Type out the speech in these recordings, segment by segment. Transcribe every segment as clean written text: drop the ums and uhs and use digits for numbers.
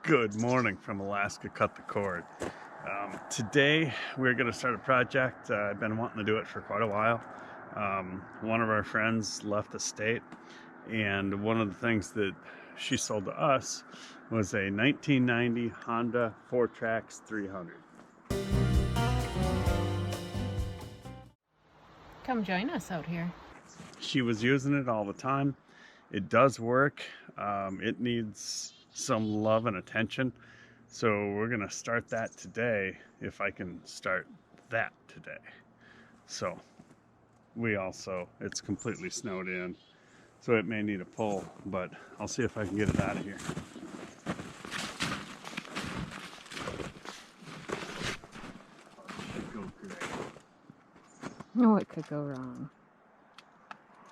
Good morning from Alaska. Cut the cord. Today we're going to start a project. I've been wanting to do it for quite a while. One of our friends left the state, and one of the things that she sold to us was a 1990 Honda Fourtrax 300. Come join us out here. She was using it all the time. It does work. It needs some love and attention. So we're gonna start that today, if I can start that today. So it's completely snowed in, so it may need a pull, but I'll see if I can get it out of here. Go great. No, it could go wrong.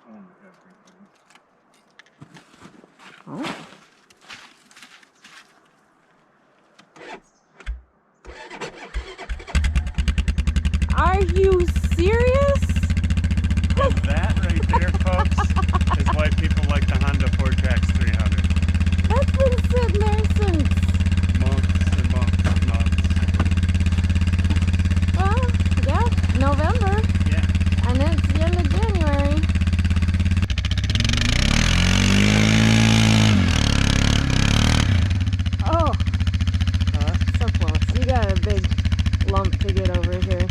Oh my God. Oh. Are you serious? And that right there, folks, is why people like the Honda Fourtrax 300. That's been sitting there since Months and months and months. well, yeah, November. Yeah. And it's the end of January. Oh, so close. You got a big lump to get over here.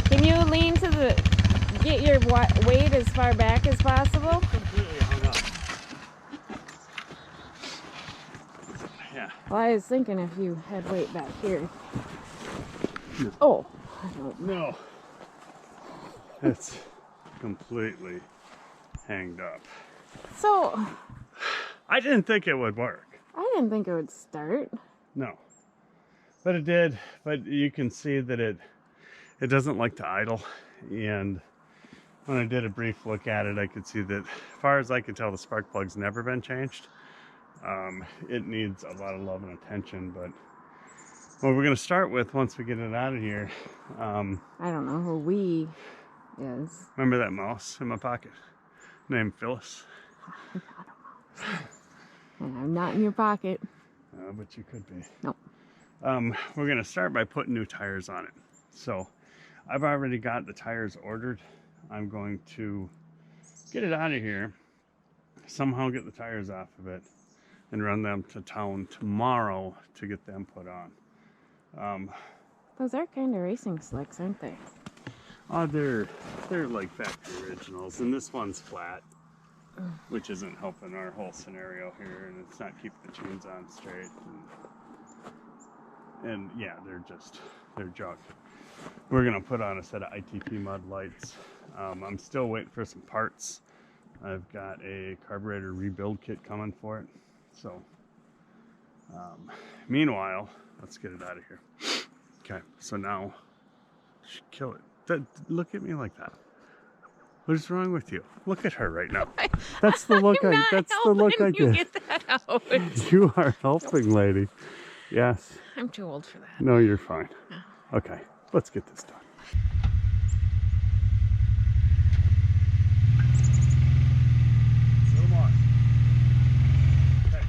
Can you lean to get your weight as far back as possible? Completely hung up. Yeah. Well, I was thinking if you had weight back here. No. Oh. No. It's completely hanged up. So, I didn't think it would work. I didn't think it would start. No. But it did. But you can see that it doesn't like to idle. And when I did a brief look at it, I could see that, as far as I could tell, the spark plug's never been changed. It needs a lot of love and attention. But what we're going to start with, once we get it out of here, I don't know who we is. remember that mouse in my pocket named Phyllis? I don't know. And I'm not in your pocket. But you could be. No. We're going to start by putting new tires on it. So I've already got the tires ordered. I'm going to get it out of here, somehow get the tires off of it, and run them to town tomorrow to get them put on. Those are kind of racing slicks, aren't they? Oh, they're like factory originals, and this one's flat, which isn't helping our whole scenario here, and it's not keeping the chains on straight. And yeah, they're junk. We're gonna put on a set of ITP mud lights. I'm still waiting for some parts. I've got a carburetor rebuild kit coming for it. So, meanwhile, let's get it out of here. Okay, so now, kill it. Look at me like that. What is wrong with you? Look at her right now. That's the look I get. Get that out. You are helping, lady. Yes. I'm too old for that. No, you're fine. Okay, let's get this done. A little more. Okay.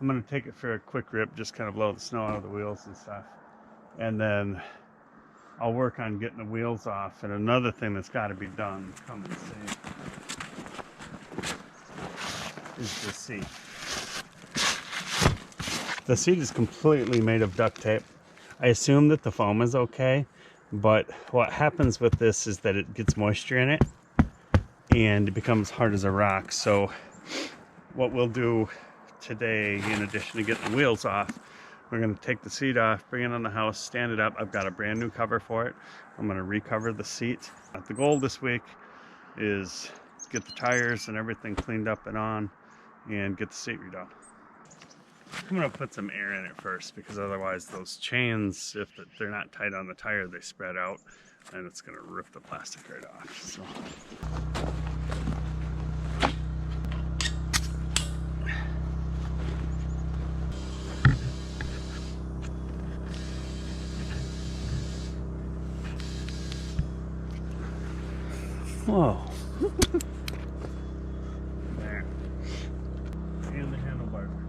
I'm going to take it for a quick rip, just kind of blow the snow out of the wheels and stuff. And then I'll work on getting the wheels off. And another thing that's got to be done, come and see, is the seat. The seat is completely made of duct tape. I assume that the foam is okay, but what happens with this is that it gets moisture in it and it becomes hard as a rock. So what we'll do today, in addition to getting the wheels off, We're gonna take the seat off, bring it on the house, stand it up. I've got a brand new cover for it. I'm gonna recover the seat. The goal this week is get the tires and everything cleaned up and on and get the seat redone. I'm gonna put some air in it first because otherwise those chains, if they're not tight on the tire, they spread out and it's gonna rip the plastic right off. So. Whoa. There. And the handlebars are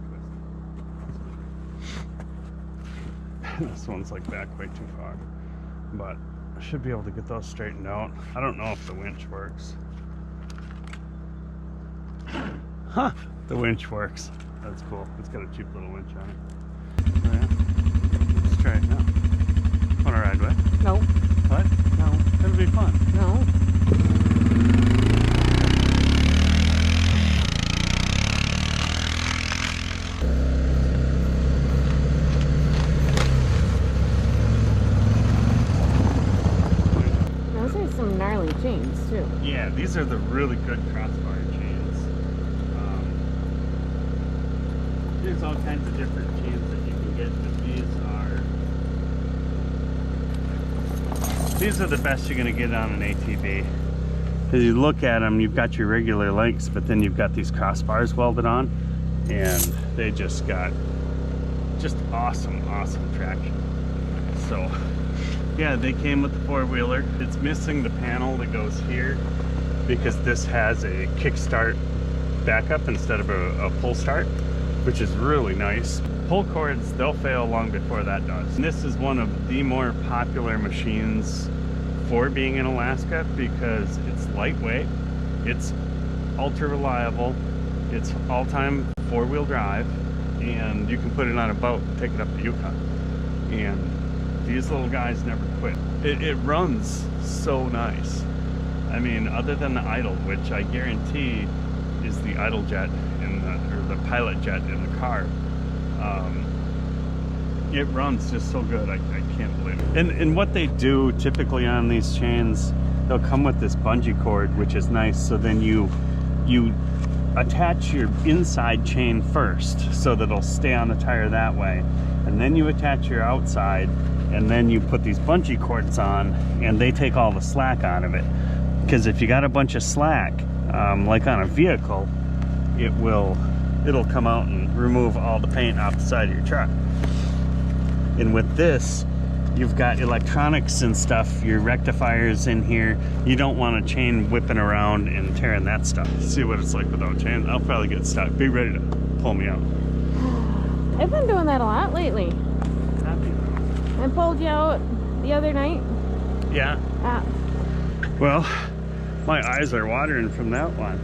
twisted. This one's like back way too far. But I should be able to get those straightened out. I don't know if the winch works. Huh! The winch works. That's cool. It's got a cheap little winch on it. Oh, yeah. Let's try it now. Wanna ride with? No. What? No. It'll be fun. No. Those are some gnarly chains too. Yeah, these are the really good crossbar chains. There's all kinds of different chains that you can get, but these are the best you're going to get on an ATV. Because you look at them, you've got your regular lengths, but then you've got these crossbars welded on, and they just got awesome traction. So yeah, they came with the four-wheeler. It's missing the panel that goes here because this has a kickstart backup instead of a pull start, which is really nice. Pull cords, they'll fail long before that does. And this is one of the more popular machines for being in Alaska because it's lightweight, it's ultra reliable, it's all-time four-wheel drive, and you can put it on a boat and take it up to Yukon. And these little guys never quit. It runs so nice. I mean, other than the idle, which I guarantee is the idle jet or the pilot jet in the car. It runs just so good, I can't believe it. And what they do typically on these chains, they'll come with this bungee cord, which is nice. So then you attach your inside chain first so that it'll stay on the tire that way. And then you attach your outside, and then you put these bungee cords on, and they take all the slack out of it. Because if you got a bunch of slack, like on a vehicle, it'll come out and remove all the paint off the side of your truck. And with this, you've got electronics and stuff, your rectifiers in here. You don't want a chain whipping around and tearing that stuff. See what it's like without chain. I'll probably get stuck. Be ready to pull me out. I've been doing that a lot lately. Happy. I pulled you out the other night. Yeah. Well, my eyes are watering from that one.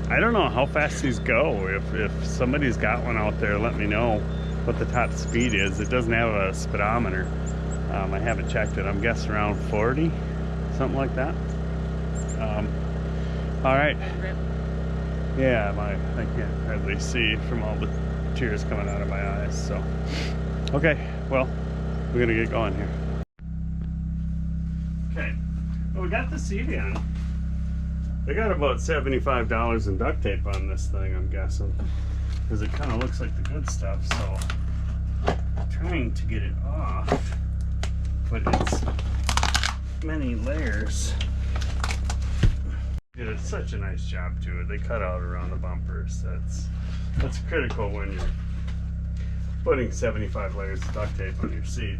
I don't know how fast these go. If somebody's got one out there, let me know what the top speed is. It doesn't have a speedometer. I haven't checked it. I'm guessing around 40, something like that. All right. Yeah, I can't hardly see from all the tears coming out of my eyes. So, okay, well, we're gonna get going here. Okay, well, we got the seat in. They got about $75 in duct tape on this thing, I'm guessing, because it kind of looks like the good stuff. So I'm trying to get it off, but it's many layers. They did such a nice job to it. They cut out around the bumpers. That's critical when you're putting 75 layers of duct tape on your seat.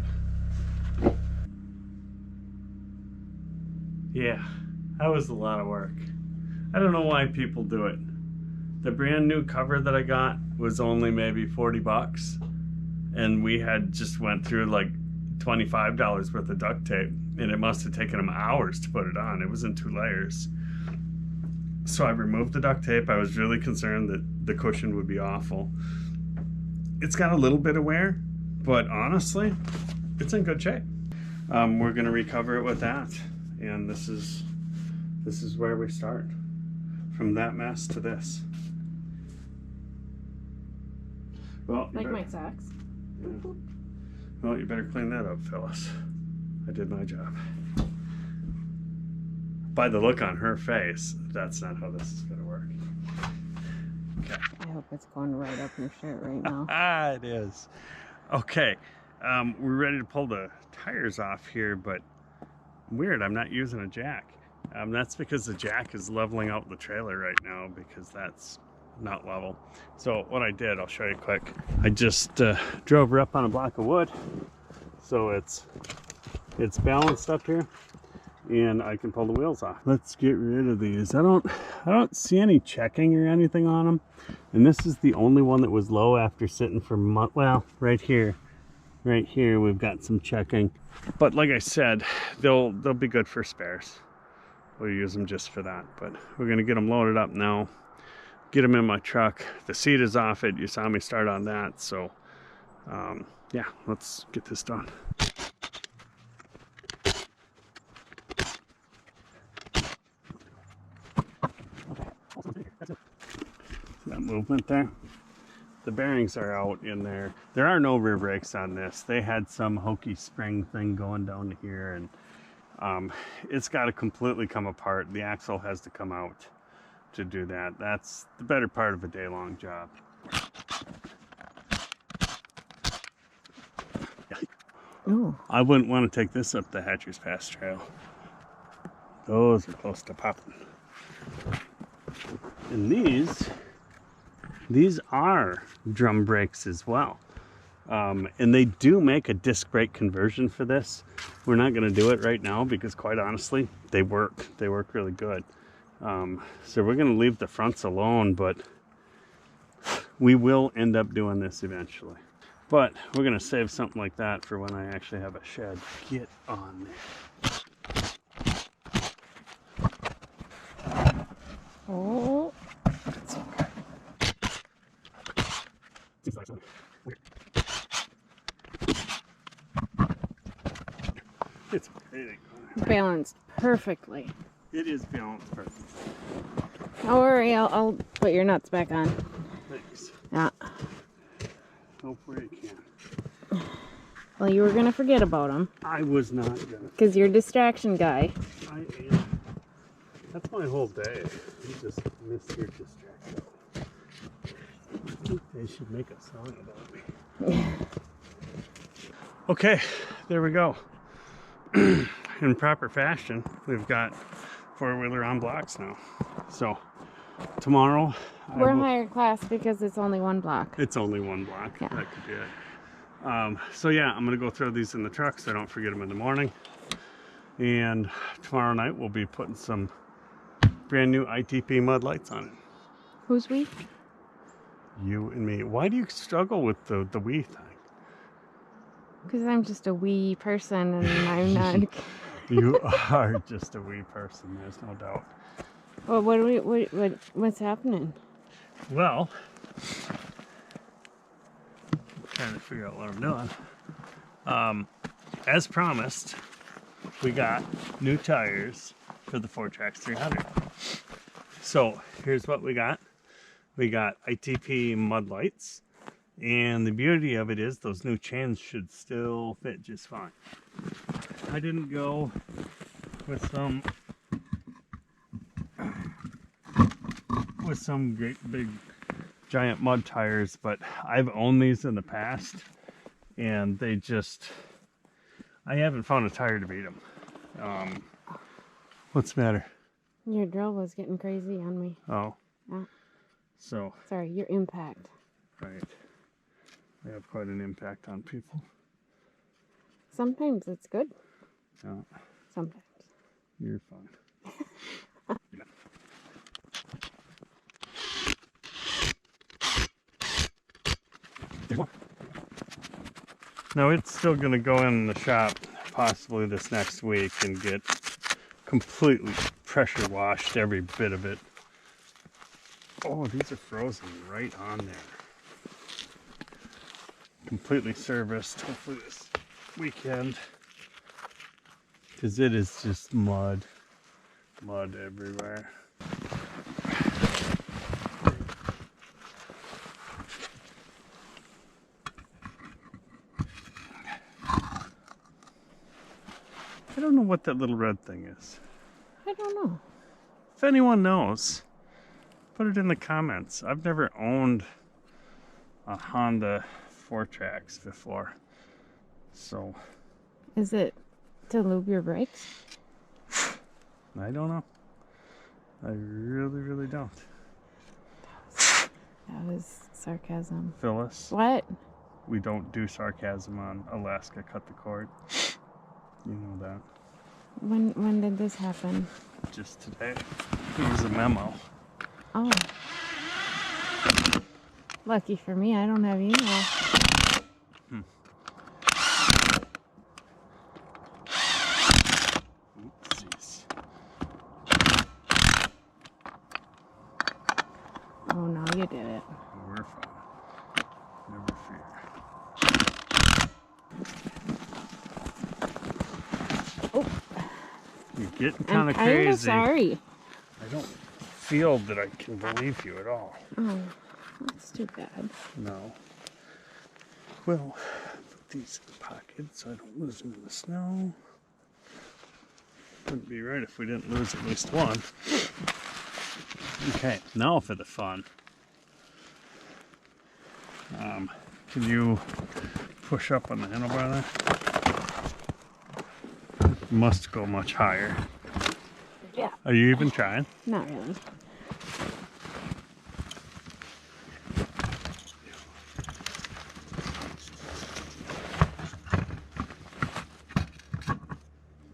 Yeah, that was a lot of work. I don't know why people do it. The brand new cover that I got was only maybe 40 bucks, and we had just went through like $25 worth of duct tape, and it must have taken them hours to put it on. It was in 2 layers. So I removed the duct tape. I was really concerned that the cushion would be awful. It's got a little bit of wear, but honestly, it's in good shape. We're gonna recover it with that, and this is where we start. From that mess to this. Well, like my socks. Yeah. Well, you better clean that up, Phyllis. I did my job. By the look on her face, that's not how this is going to work. Okay. I hope it's going right up your shirt right now. Ah, it is. Okay. We're ready to pull the tires off here, but weird, I'm not using a jack. That's because the jack is leveling out the trailer right now because that's not level. So what I did, I'll show you quick. I just drove her up on a block of wood, so it's balanced up here, and I can pull the wheels off. Let's get rid of these. I don't see any checking or anything on them, and this is the only one that was low after sitting for months. Well, right here we've got some checking, but like I said, they'll be good for spares. We'll use them just for that, but we're gonna get them loaded up now, get them in my truck. The seat is off it. You saw me start on that, so yeah, let's get this done. That movement there, the bearings are out in there. There are no rear brakes on this. They had some hokey spring thing going down here, and it's got to completely come apart. The axle has to come out to do that. That's the better part of a day-long job. Ooh. I wouldn't want to take this up the Hatcher's Pass Trail. Those are close to popping. And these are drum brakes as well. And they do make a disc brake conversion for this. We're not going to do it right now because, quite honestly, they work. They work really good. So we're going to leave the fronts alone, but we will end up doing this eventually. But we're going to save something like that for when I actually have a shed. Get on there. Oh. It's okay. Balanced perfectly. It is balanced perfectly. Don't worry, I'll put your nuts back on. Thanks. Yeah. Hope where you can. Well, you were gonna forget about them. I was not gonna. Because you're a distraction guy. I am. That's my whole day. You just missed your distraction. I think they should make a song about me. Okay, there we go. In proper fashion, we've got four-wheeler on blocks now. So tomorrow We're higher class because it's only one block. It's only one block. Yeah. That could be it. So yeah, I'm gonna go throw these in the truck so I don't forget them in the morning. And tomorrow night we'll be putting some brand new ITP mud lights on it. Who's we? You and me. Why do you struggle with the we thing? Because I'm just a wee person and I'm not. You are just a wee person, there's no doubt. Well, what's happening? Well, I'm trying to figure out what I'm doing. As promised, we got new tires for the Fourtrax 300. So here's what we got. We got ITP mud lights. And the beauty of it is those new chains should still fit just fine. I didn't go with some great big giant mud tires, but I've owned these in the past and they just, I haven't found a tire to beat them. What's the matter? Your drill was getting crazy on me. Oh. Yeah. So. Sorry, your impact. Right. They have quite an impact on people. Sometimes it's good. Yeah. Sometimes. You're fine. Yeah. Now it's still going to go in the shop possibly this next week and get completely pressure washed, every bit of it. Oh, these are frozen right on there. Completely serviced, hopefully this weekend, because it is just mud everywhere. I don't know what that little red thing is. I don't know. If anyone knows, put it in the comments. I've never owned a Honda Fourtrax before. So, Is it to lube your brakes? I don't know. I really, really don't. That was sarcasm. Phyllis, What? we don't do sarcasm on Alaska Cut the Cord. You know that. When did this happen? Just today. There was a memo. Oh. Lucky for me, I don't have email. Oopsies. Oh no, you did it. We're fine. Never fear. Oh. You're getting kind of I'm crazy. sorry. I don't feel that I can believe you at all. Oh, that's too bad. No. Well, put these in the pocket so I don't lose them in the snow. Wouldn't be right if we didn't lose at least one. Okay, now for the fun. Can you push up on the handlebar there? Must go much higher. Yeah. Are you even trying? Not really.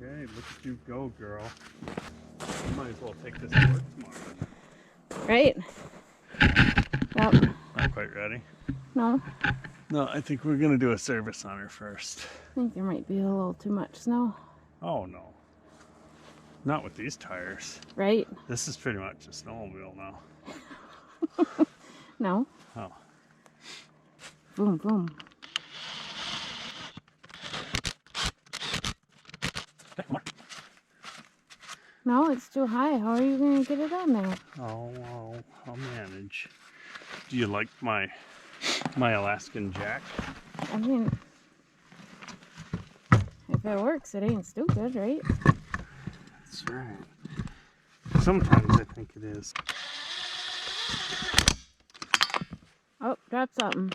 Okay, look at you go, girl. You might as well take this to work tomorrow. Right? Yep. Not quite ready. No, No, I think we're gonna do a service on her first. I think there might be a little too much snow. Oh no. Not with these tires. Right? This is pretty much a snowmobile now. No. Oh. Boom, boom. No, it's too high. How are you going to get it on there? Oh, I'll manage. Do you like my Alaskan Jack? I mean, if it works, it ain't stupid, right? That's right. Sometimes I think it is. Oh, drop something.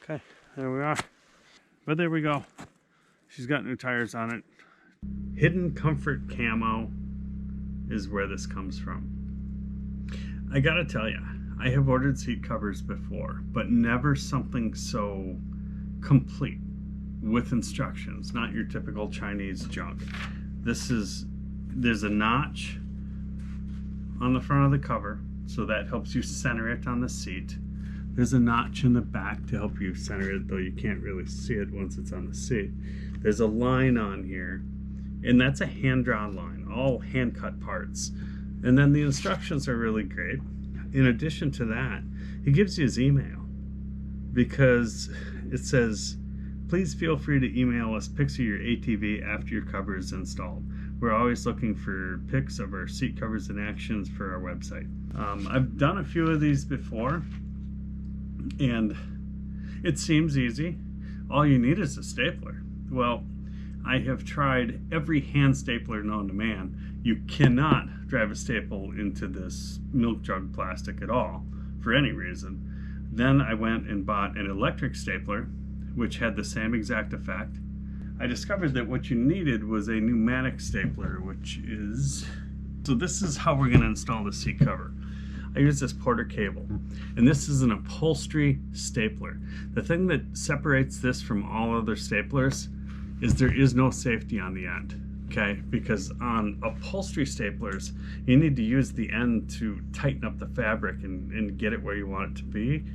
Okay, there we are. But there we go. She's got new tires on it. Hidden Comfort Camo is where this comes from. I gotta tell you, I have ordered seat covers before, but never something so complete with instructions, not your typical Chinese junk. There's a notch on the front of the cover, so that helps you center it on the seat. There's a notch in the back to help you center it, though you can't really see it once it's on the seat. There's a line on here, and that's a hand-drawn line, all hand-cut parts. And then the instructions are really great. In addition to that, he gives you his email, because it says, please feel free to email us pics of your ATV after your cover is installed. We're always looking for pics of our seat covers and actions for our website. I've done a few of these before, and it seems easy. All you need is a stapler. Well, I have tried every hand stapler known to man. You cannot drive a staple into this milk jug plastic at all for any reason. Then I went and bought an electric stapler, which had the same exact effect. I discovered that what you needed was a pneumatic stapler, which is... So this is how we're going to install the seat cover. I use this Porter cable, and this is an upholstery stapler. The thing that separates this from all other staplers is there is no safety on the end, okay? Because on upholstery staplers, you need to use the end to tighten up the fabric and get it where you want it to be.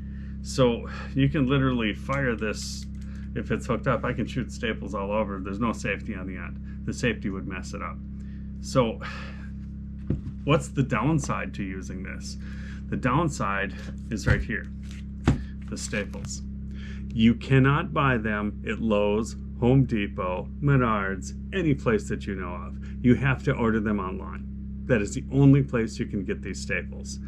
So you can literally fire this. If it's hooked up, I can shoot staples all over. There's no safety on the end. The safety would mess it up. So what's the downside to using this? The downside is right here, the staples. You cannot buy them at Lowe's, Home Depot, Menards, any place that you know of. You have to order them online. That is the only place you can get these staples.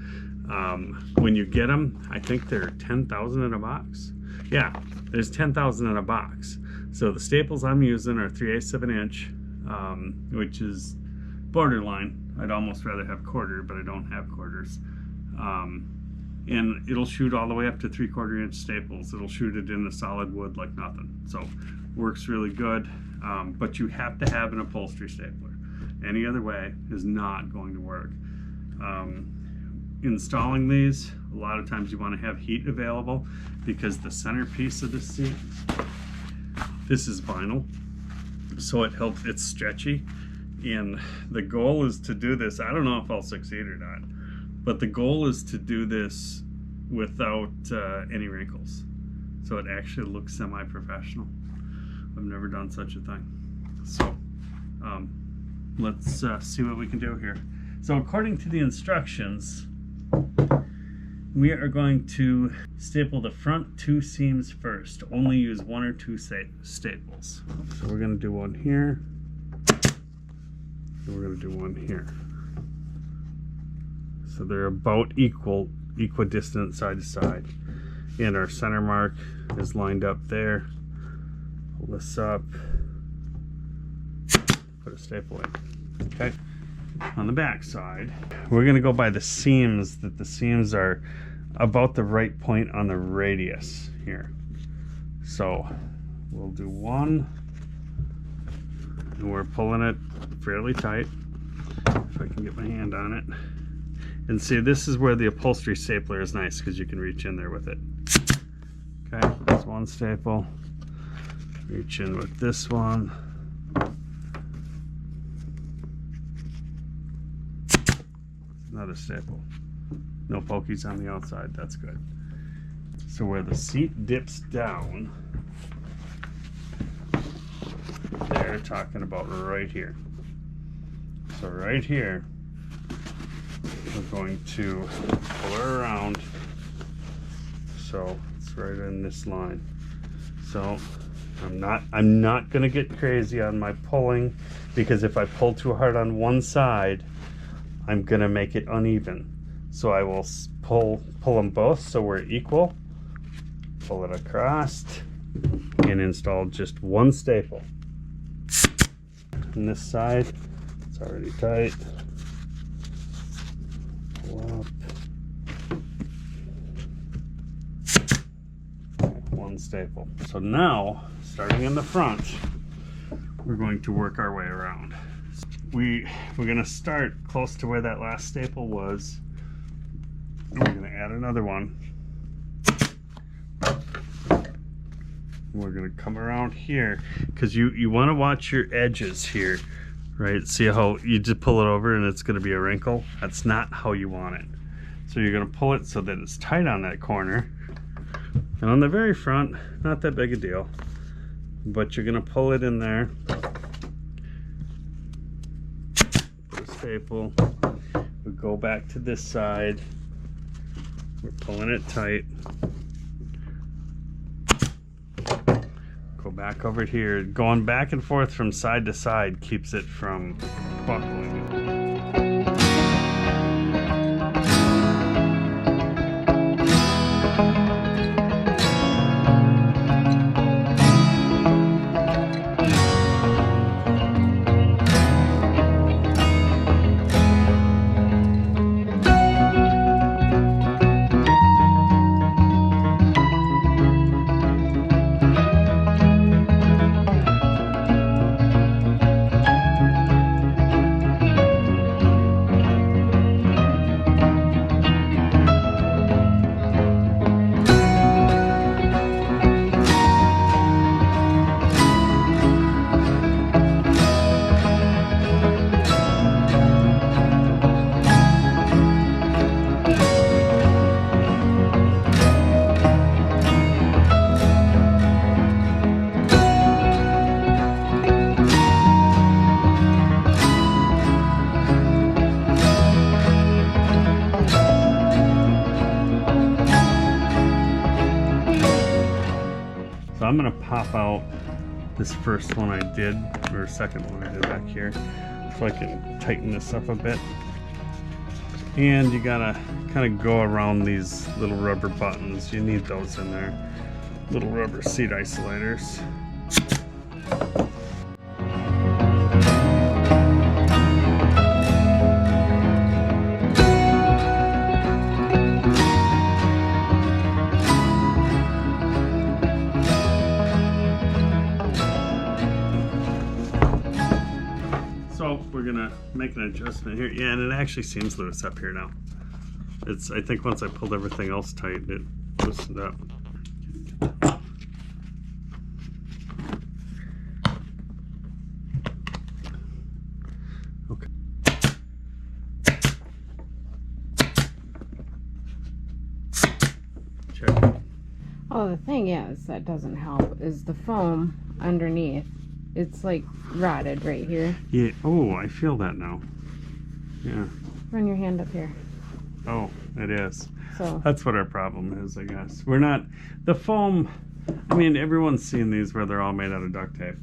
When you get them, I think they're 10,000 in a box. Yeah, there's 10,000 in a box. So the staples I'm using are 3/8 of an inch, which is borderline. I'd almost rather have quarter, but I don't have quarters. And it'll shoot all the way up to 3/4 inch staples. It'll shoot it in a solid wood like nothing. So works really good, but you have to have an upholstery stapler. Any other way is not going to work. Installing these, a lot of times you want to have heat available because the centerpiece of the seat, this is vinyl, so it helps, it's stretchy. And the goal is to do this, I don't know if I'll succeed or not, but the goal is to do this without any wrinkles. So it actually looks semi-professional. I've never done such a thing. So let's see what we can do here. So according to the instructions, we are going to staple the front 2 seams first. Only use 1 or 2 staples. So we're going to do one here. And we're going to do one here. So they're about equidistant side to side. And our center mark is lined up there. Pull this up. Put a staple in. Okay. On the back side, we're going to go by the seams, that the seams are about the right point on the radius here. So we'll do one, and we're pulling it fairly tight, if I can get my hand on it. And see, this is where the upholstery stapler is nice, because you can reach in there with it. Okay, that's one staple. Reach in with this one. Another staple. No pokies on the outside, that's good. So where the seat dips down, they're talking about right here. So right here, we're going to pull her around. So it's right in this line. So I'm not gonna get crazy on my pulling, because if I pull too hard on one side, I'm gonna make it uneven. So I will pull them both so we're equal, pull it across, and install just one staple. On this side, it's already tight. Pull up. One staple. So now, starting in the front, we're going to work our way around. We're going to start close to where that last staple was. And we're going to add another one. We're going to come around here, because you want to watch your edges here, right? See how you just pull it over and it's going to be a wrinkle? That's not how you want it. So you're going to pull it so that it's tight on that corner. And on the very front, not that big a deal, but you're going to pull it in there. Staple. We go back to this side. We're pulling it tight. Go back over here. Going back and forth from side to side keeps it from buckling. So I'm going to pop out this first one I did, or second one I did back here, so I can tighten this up a bit. And you gotta kind of go around these little rubber buttons. You need those in there. Little rubber seat isolators. So we're gonna make an adjustment here. Yeah, and it actually seems loose up here now. I think once I pulled everything else tight, it loosened up. Okay. Check. Oh, the thing is that doesn't help is the foam underneath. It's like rotted right here. Yeah. Oh, I feel that now. Yeah. Run your hand up here. Oh, it is. So That's what our problem is, I guess. We're not, the foam, I mean, everyone's seen these where they're all made out of duct tape.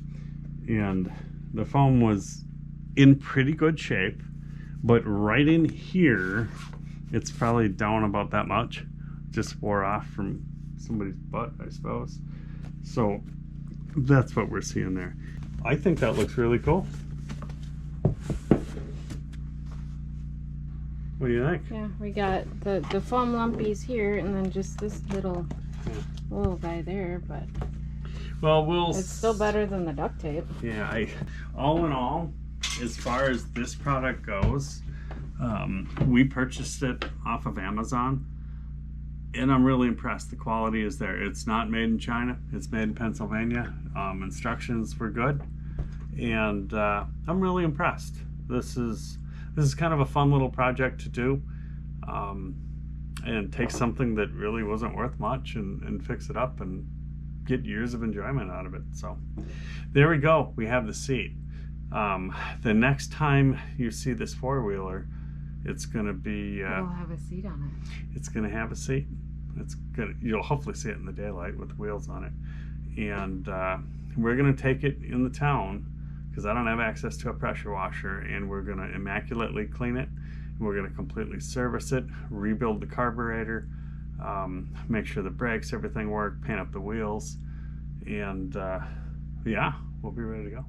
And the foam was in pretty good shape, but right in here, it's probably down about that much. Just wore off from somebody's butt, I suppose. So that's what we're seeing there. I think that looks really cool. What do you think? yeah, we got the foam lumpies here, and then just this little guy there. But Well, it's still better than the duct tape. Yeah, all in all, as far as this product goes, we purchased it off of Amazon, and I'm really impressed. The quality is there. It's not made in China. It's made in Pennsylvania. Instructions were good, and I'm really impressed. This is kind of a fun little project to do, and take something that really wasn't worth much and fix it up and get years of enjoyment out of it. So there we go. We have the seat. The next time you see this four-wheeler, it's going to be It'll have a seat on it. it's going to have a seat. You'll hopefully see it in the daylight with wheels on it. And we're going to take it in the town because I don't have access to a pressure washer, and we're going to immaculately clean it. We're going to completely service it, rebuild the carburetor, make sure the brakes, everything work, paint up the wheels, and yeah, we'll be ready to go.